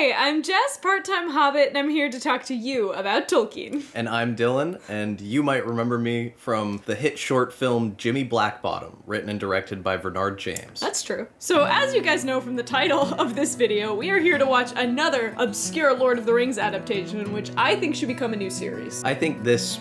Hi, I'm Jess, part-time Hobbit, and I'm here to talk to you about Tolkien. And I'm Dylan, and you might remember me from the hit short film Jimmy Blackbottom, written and directed by Bernard James. That's true. So as you guys know from the title of this video, we are here to watch another obscure Lord of the Rings adaptation, which I think should become a new series. I think this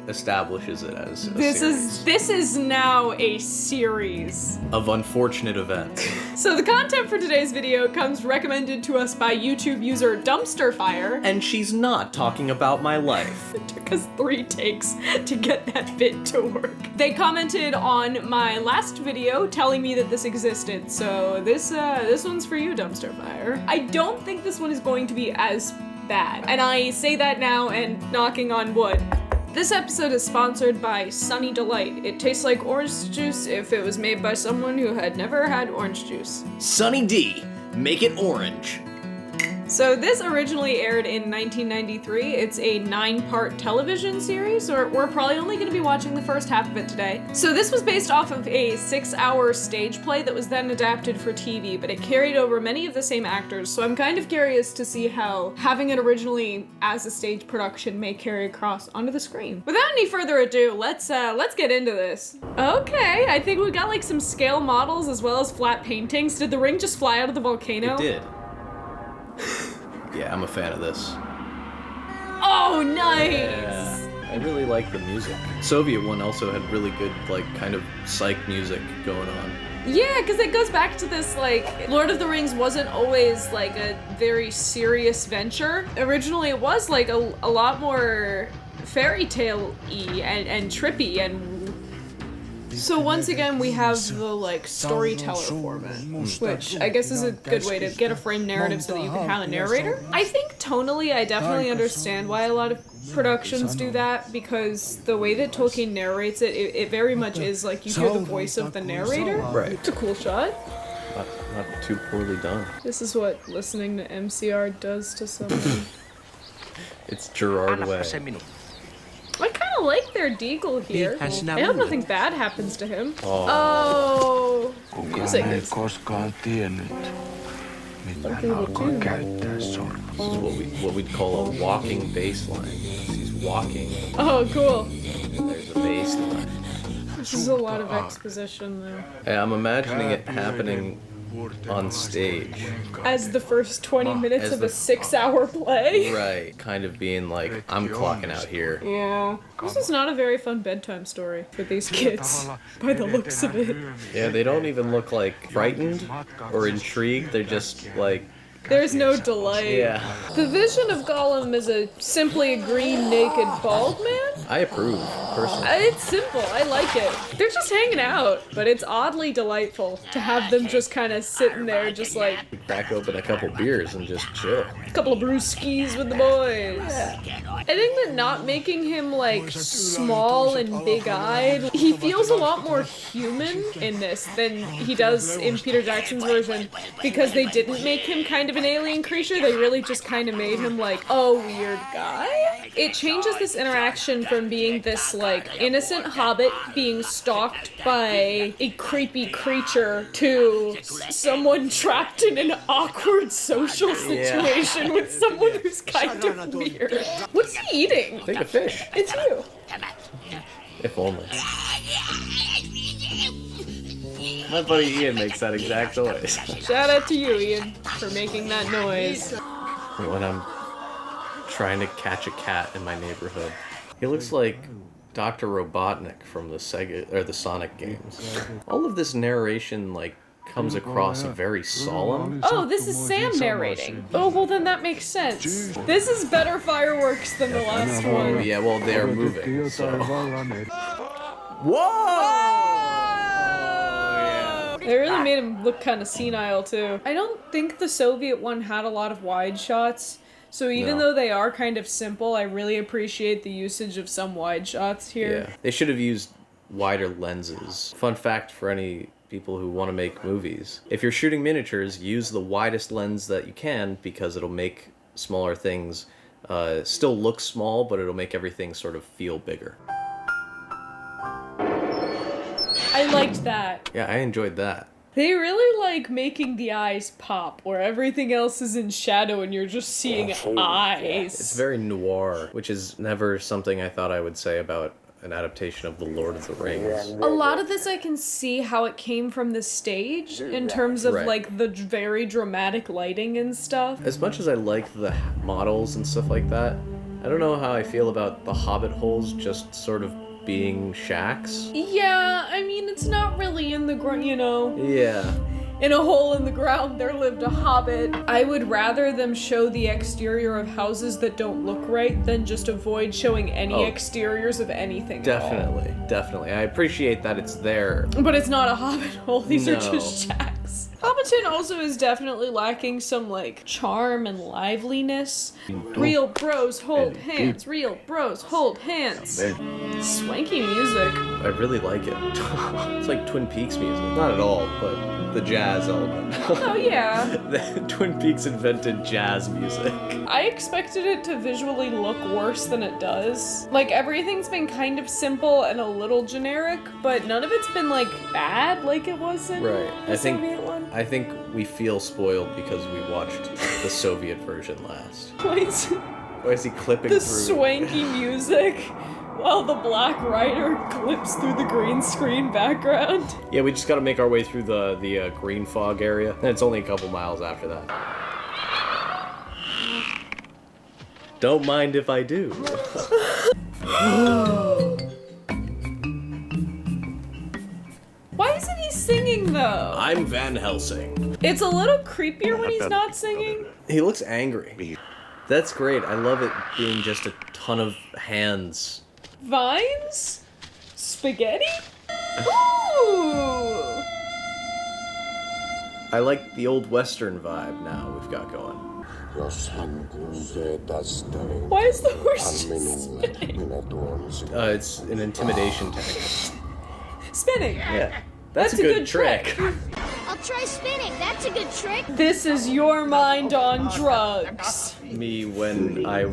establishes it as a series. This is now a series of unfortunate events. So the content for today's video comes recommended to us by YouTube user Dumpsterfire. And she's not talking about my life. It took us 3 takes to get that bit to work. They commented on my last video telling me that this existed, so this one's for you, Dumpsterfire. I don't think this one is going to be as bad, and I say that now and knocking on wood. This episode is sponsored by Sunny Delight. It tastes like orange juice if it was made by someone who had never had orange juice. Sunny D, make it orange. So this originally aired in 1993. It's a 9-part television series, or we're probably only going to be watching the first half of it today. So this was based off of a 6-hour stage play that was then adapted for TV, but it carried over many of the same actors, so I'm kind of curious to see how having it originally as a stage production may carry across onto the screen. Without any further ado, let's get into this. Okay, I think we got like some scale models as well as flat paintings. Did the ring just fly out of the volcano? It did. Yeah, I'm a fan of this. Oh, nice! Yeah, I really like the music. Soviet one also had really good, like, kind of psych music going on. Yeah, because it goes back to this, like, Lord of the Rings wasn't always, like, a very serious venture. Originally, it was, like, a lot more fairy tale-y and trippy and... So once again, we have the, like, storyteller format, which I guess is a good way to get a framed narrative so that you can have a narrator. I think tonally, I definitely understand why a lot of productions do that, because the way that Tolkien narrates it very much is like you hear the voice of the narrator. Right. It's a cool shot. Not too poorly done. This is what listening to MCR does to someone. It's Gerard Way. I kind of like their Deagle here. I hope nothing bad happens to him. Oh. Music. This is what we'd call a walking bass line. He's walking. Oh, cool. There's a bass line. This is a lot of exposition, though. Yeah, I'm imagining it happening on stage. As the first 20 minutes of a 6-hour play? Right, kind of being like, I'm clocking out here. Yeah. This is not a very fun bedtime story for these kids, by the looks of it. Yeah, they don't even look like frightened or intrigued, they're just like... There's no delight. Yeah. The vision of Gollum is simply a green, naked, bald man? I approve, personally. It's simple. I like it. They're just hanging out, but it's oddly delightful to have them just kind of sitting there just like... Crack open a couple beers and just chill. A couple of brewskis with the boys. I think that not making him like small and big-eyed, he feels a lot more human in this than he does in Peter Jackson's version, because they didn't make him kind of an alien creature. They really just kind of made him like a weird guy. It changes this interaction from being this like innocent hobbit being stalked by a creepy creature to someone trapped in an awkward social situation with someone who's kind of weird. What's he eating? Take a fish. It's you. If only. My buddy Ian makes that exact noise. Shout out to you, Ian, for making that noise. When I'm trying to catch a cat in my neighborhood. He looks like Dr. Robotnik from the Sonic games. All of this narration, like, comes across very solemn. Oh, this is Sam narrating. Oh, well then that makes sense. This is better fireworks than the last one. Yeah, well, they are moving, so... Whoa! They really made him look kind of senile, too. I don't think the Soviet one had a lot of wide shots, so even though they are kind of simple, I really appreciate the usage of some wide shots here. Yeah, they should have used wider lenses. Fun fact for any people who want to make movies. If you're shooting miniatures, use the widest lens that you can, because it'll make smaller things still look small, but it'll make everything sort of feel bigger. I liked that. Yeah, I enjoyed that. They really like making the eyes pop, where everything else is in shadow and you're just seeing eyes. It's very noir, which is never something I thought I would say about an adaptation of The Lord of the Rings. A lot of this I can see how it came from the stage in terms of like the very dramatic lighting and stuff. As much as I like the models and stuff like that, I don't know how I feel about the hobbit holes just sort of being shacks. Yeah, I mean, it's not really in the ground, you know. Yeah. In a hole in the ground, there lived a hobbit. I would rather them show the exterior of houses that don't look right than just avoid showing any exteriors of anything at all. Definitely. I appreciate that it's there. But it's not a hobbit hole, these are just shacks. Hobbiton also is definitely lacking some, like, charm and liveliness. Real bros hold hands, real bros hold hands. Swanky music. I really like it. It's like Twin Peaks music. Not at all, but the jazz element. Oh, yeah. Twin Peaks invented jazz music. I expected it to visually look worse than it does. Like, everything's been kind of simple and a little generic, but none of it's been, like, bad like it was in the Soviet one. I think we feel spoiled because we watched the Soviet version last. Why is he clipping the through? Swanky music while the Black Rider clips through the green screen background? Yeah, we just gotta make our way through the green fog area, and it's only a couple miles after that. Don't mind if I do. Why isn't he singing, though? I'm Van Helsing. It's a little creepier when he's not singing. He looks angry. That's great. I love it being just a ton of hands. Vines? Spaghetti? Ooh! I like the old Western vibe now we've got going. Why is the horse just spinning? It's an intimidation tactic. Spinning! Yeah. That's a good trick. I'll try spinning. That's a good trick. This is your mind on drugs. Me when I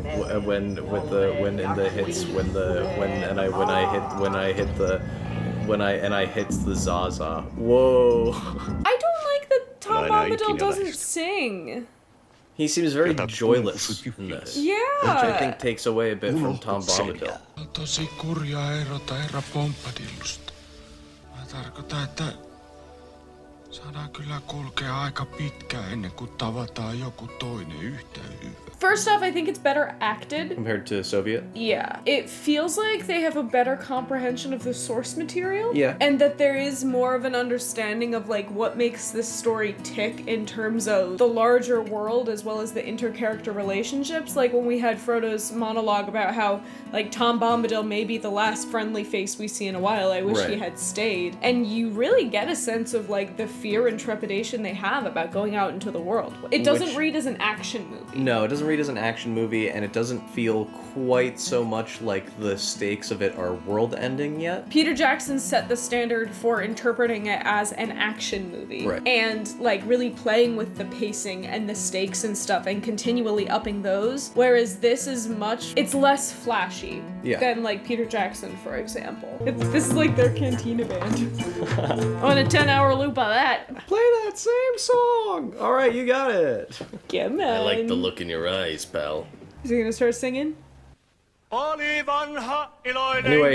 hit the Zaza. Whoa. I don't like that Tom Bombadil doesn't sing. He seems very joyless in this. Yeah. Which I think takes away a bit from Tom Bombadil. Tosi kurja erota herra Pompadilusta. Mä tarkoitan, että saadaan kyllä kulkea aika pitkään ennen kuin tavataan joku toinen yhtä hyvä. First off, I think it's better acted. Compared to Soviet? Yeah. It feels like they have a better comprehension of the source material. Yeah. And that there is more of an understanding of like what makes this story tick in terms of the larger world as well as the inter-character relationships. Like when we had Frodo's monologue about how like Tom Bombadil may be the last friendly face we see in a while. I wish he had stayed. And you really get a sense of like the fear and trepidation they have about going out into the world. It doesn't read as an action movie. No, it doesn't read as an action movie, and it doesn't feel quite so much like the stakes of it are world-ending yet. Peter Jackson set the standard for interpreting it as an action movie. Right. And like really playing with the pacing and the stakes and stuff and continually upping those. Whereas this is it's less flashy than like Peter Jackson, for example. This is like their Cantina band. On a 10-hour loop of that. Play that same song! Alright, you got it. Yeah, man. I like the look in your eyes, pal. Is he gonna start singing? Anyway,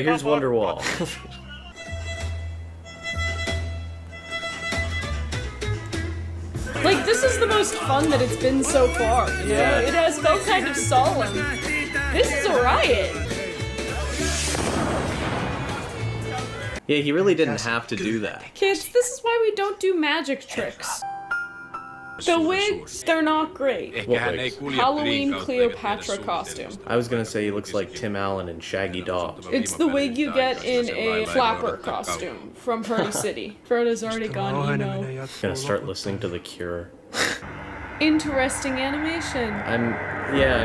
here's Wonderwall. Like, this is the most fun that it's been so far, you know? Yeah. It has felt kind of solemn. This is a riot. Yeah, he really didn't have to do that. Kids, this is why we don't do magic tricks. The wigs, they're not great. What wigs? Halloween Cleopatra costume. I was gonna say he looks like Tim Allen in Shaggy Dog. It's the wig you get in a flapper costume from Party City. Frodo's already gone emo. Gonna start listening to The Cure. Interesting animation. I'm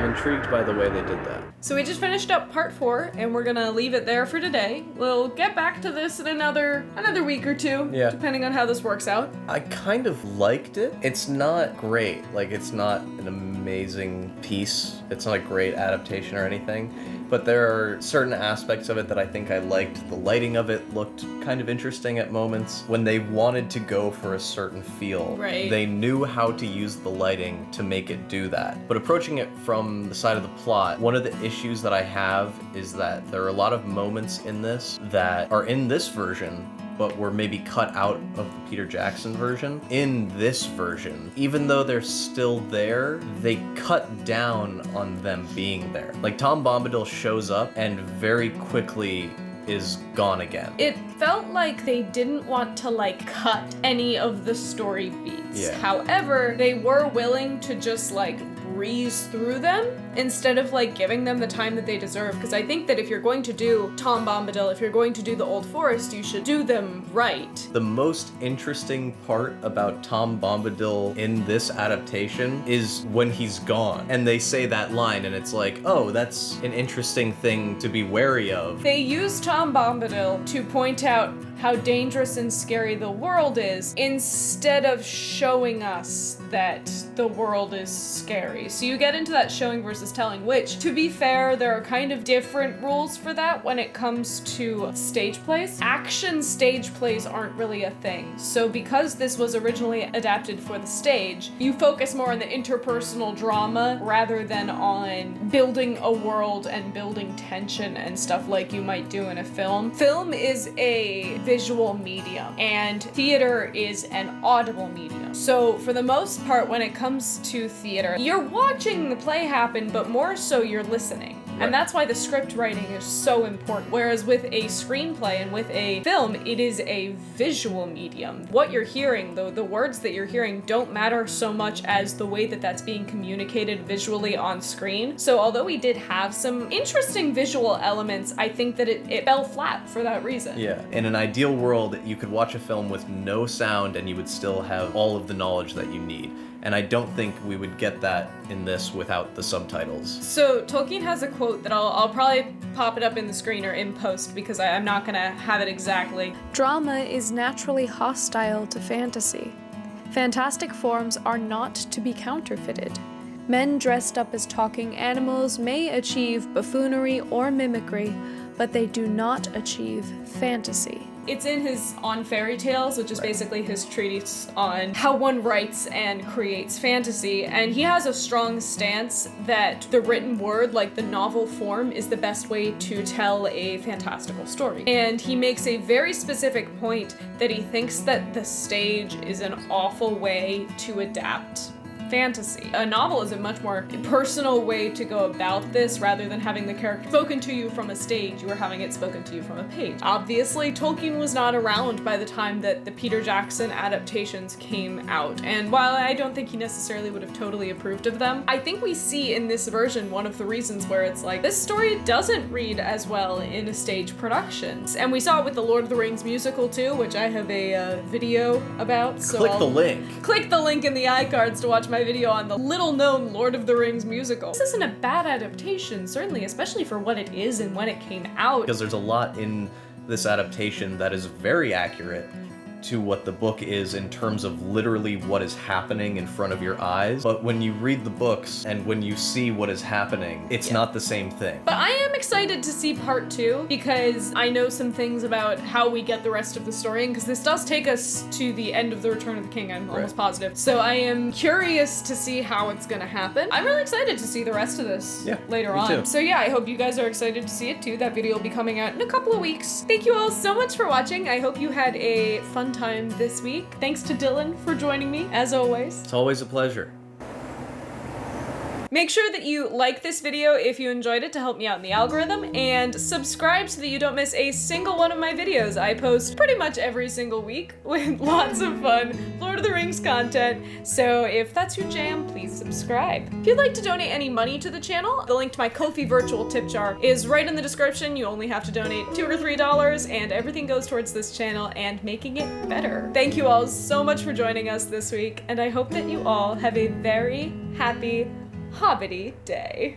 intrigued by the way they did that. So we just finished up part 4, and we're gonna leave it there for today. We'll get back to this in another week or two, depending on how this works out. I kind of liked it. It's not great. Like, it's not an amazing amazing piece. It's not a great adaptation or anything, but there are certain aspects of it that I think I liked. The lighting of it looked kind of interesting at moments. When they wanted to go for a certain feel, Right. they knew how to use the lighting to make it do that. But approaching it from the side of the plot, one of the issues that I have is that there are a lot of moments in this that are in this version but were maybe cut out of the Peter Jackson version. In this version, even though they're still there, they cut down on them being there. Like, Tom Bombadil shows up and very quickly is gone again. It felt like they didn't want to like cut any of the story beats. Yeah. However, they were willing to just like breeze through them instead of like giving them the time that they deserve. Because I think that if you're going to do Tom Bombadil, if you're going to do the Old Forest, you should do them right. The most interesting part about Tom Bombadil in this adaptation is when he's gone and they say that line and it's like, oh, that's an interesting thing to be wary of. They use Tom Bombadil to point out how dangerous and scary the world is instead of showing us that the world is scary. So you get into that showing versus telling, which, to be fair, there are kind of different rules for that when it comes to stage plays. Action stage plays aren't really a thing. So because this was originally adapted for the stage, you focus more on the interpersonal drama rather than on building a world and building tension and stuff like you might do in a film. Film is a visual medium and theater is an audible medium. So for the most part, when it comes to theater, you're watching the play happen, but more so you're listening. Right. And that's why the script writing is so important. Whereas with a screenplay and with a film, it is a visual medium. What you're hearing, the words that you're hearing don't matter so much as the way that that's being communicated visually on screen. So although we did have some interesting visual elements, I think that it fell flat for that reason. Yeah. In an ideal world, you could watch a film with no sound and you would still have all of the knowledge that you need. And I don't think we would get that in this without the subtitles. So Tolkien has a quote that I'll probably pop it up in the screen or in post because I'm not gonna have it exactly. Drama is naturally hostile to fantasy. Fantastic forms are not to be counterfeited. Men dressed up as talking animals may achieve buffoonery or mimicry, but they do not achieve fantasy. It's in his On Fairy Tales, which is basically his treatise on how one writes and creates fantasy, and he has a strong stance that the written word, like the novel form, is the best way to tell a fantastical story. And he makes a very specific point that he thinks that the stage is an awful way to adapt fantasy. A novel is a much more personal way to go about this rather than having the character spoken to you from a stage. You are having it spoken to you from a page. Obviously, Tolkien was not around by the time that the Peter Jackson adaptations came out, and while I don't think he necessarily would have totally approved of them, I think we see in this version one of the reasons where it's like, this story doesn't read as well in a stage production. And we saw it with the Lord of the Rings musical too, which I have a video about, so Click the link. Click the link in the iCards to watch my video on the little-known Lord of the Rings musical. This isn't a bad adaptation, certainly, especially for what it is and when it came out. Because there's a lot in this adaptation that is very accurate to what the book is in terms of literally what is happening in front of your eyes. But when you read the books and when you see what is happening, it's not the same thing. But I am excited to see part 2 because I know some things about how we get the rest of the story, and because this does take us to the end of the Return of the King, I'm almost positive. So I am curious to see how it's gonna happen. I'm really excited to see the rest of this later me on. too. So yeah, I hope you guys are excited to see it too. That video will be coming out in a couple of weeks. Thank you all so much for watching. I hope you had a fun time this week. Thanks to Dylan for joining me, as always. It's always a pleasure. Make sure that you like this video if you enjoyed it to help me out in the algorithm, and subscribe so that you don't miss a single one of my videos. I post pretty much every single week with lots of fun Lord of the Rings content, so if that's your jam, please subscribe. If you'd like to donate any money to the channel, the link to my Ko-fi virtual tip jar is right in the description. You only have to donate $2 or $3, and everything goes towards this channel and making it better. Thank you all so much for joining us this week, and I hope that you all have a very happy Hobbity day.